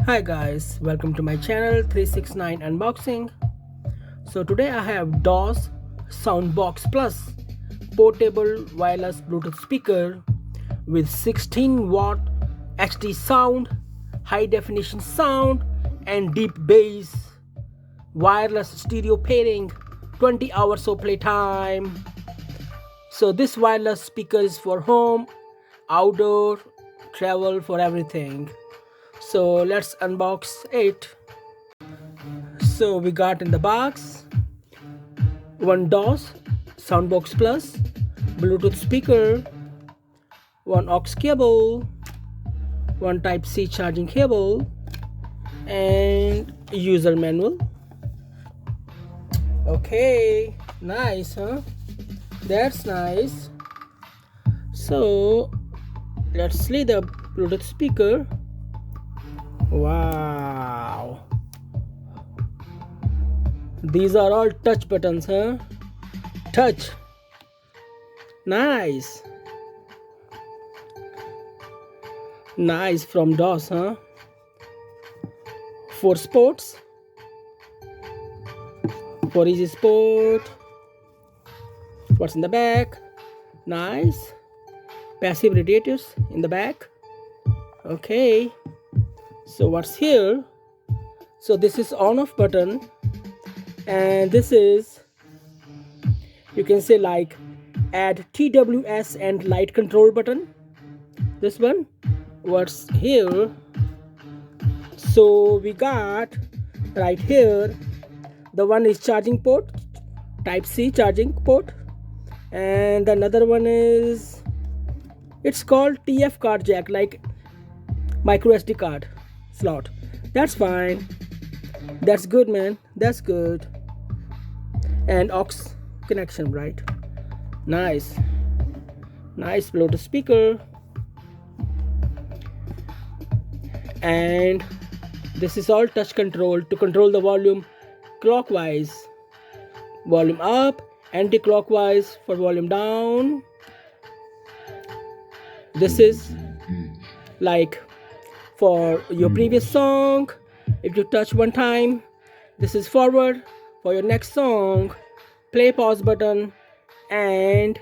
Hi guys, welcome to my channel 369 Unboxing. So today I have DOS SoundBox Plus portable wireless Bluetooth speaker with 16-watt HD sound, high definition sound and deep bass, wireless stereo pairing, 20 hours of playtime. So this wireless speaker is for home, outdoor, travel, for everything. So let's unbox it. So we got in the box one DOS SoundBox Plus Bluetooth speaker, one aux cable, one Type-C charging cable, and user manual. Okay, nice, huh? That's nice. So let's see the Bluetooth speaker. Wow, these are all touch buttons, huh? Touch. Nice. Nice from DOS, huh? For sports. For easy sport. What's in the back? Nice. Passive radiators in the back. Okay. So what's here? So this is on off button. And this is, you can say, like add TWS and light control button. This one. What's here? So we got right here, the one is charging port, Type-C charging port, and another one is, it's called TF card jack, like micro SD card slot. That's fine. That's good, man. That's good. And aux connection, right? Nice. Nice Bluetooth speaker. And this is all touch control to control the volume clockwise, volume up, anti-clockwise for volume down. This is like for your previous song. If you touch one time, this is forward. For your next song, play pause button. And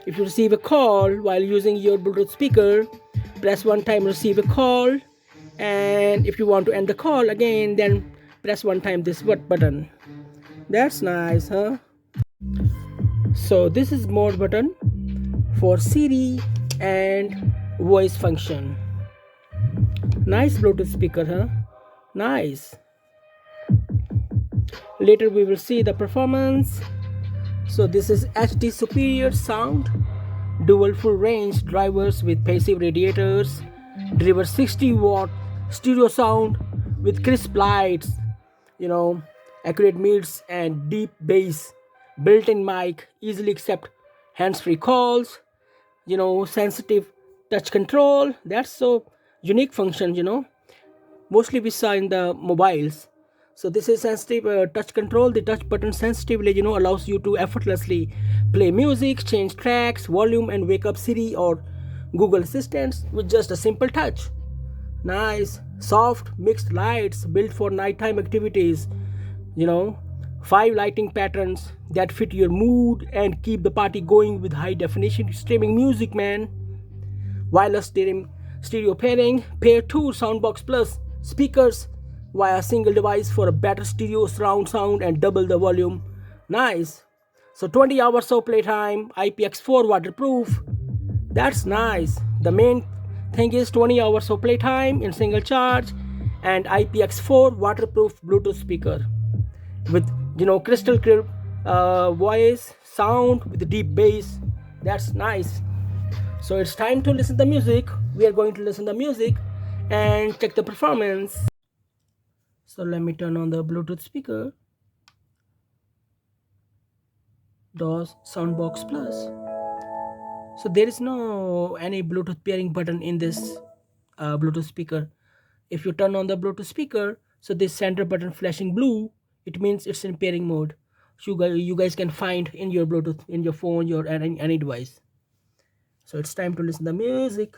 if you receive a call while using your Bluetooth speaker, press one time, receive a call. And if you want to end the call again, then press one time this button. That's nice, huh? So this is mode button for Siri and voice function. Nice Bluetooth speaker, huh? Nice. Later we will see the performance. So this is HD superior sound, dual full range drivers with passive radiators, deliver 60-watt stereo sound with crisp lights, accurate mids and deep bass, built-in mic, easily accept hands-free calls, sensitive touch control. That's so unique function, mostly we saw in the mobiles. So this is sensitive touch control. The touch button sensitively allows you to effortlessly play music, change tracks, volume, and wake up Siri or Google Assistants with just a simple touch. Nice soft mixed lights built for nighttime activities, 5 lighting patterns that fit your mood and keep the party going with high definition streaming music, man. Wireless stereo pairing, pair 2 SoundBox Plus speakers via single device for a better stereo surround sound and double the volume. Nice. So 20 hours of playtime, IPX4 waterproof. That's nice. The main thing is 20 hours of playtime in single charge and IPX4 waterproof Bluetooth speaker with crystal clear voice sound with deep bass. That's nice. So it's time to listen to the music. We are going to listen to the music and check the performance. So let me turn on the Bluetooth speaker. DOS SoundBox Plus. So there is no any Bluetooth pairing button in this Bluetooth speaker. If you turn on the Bluetooth speaker, so this center button flashing blue, it means it's in pairing mode. So you guys can find in your Bluetooth, in your phone, your any device. So it's time to listen to the music.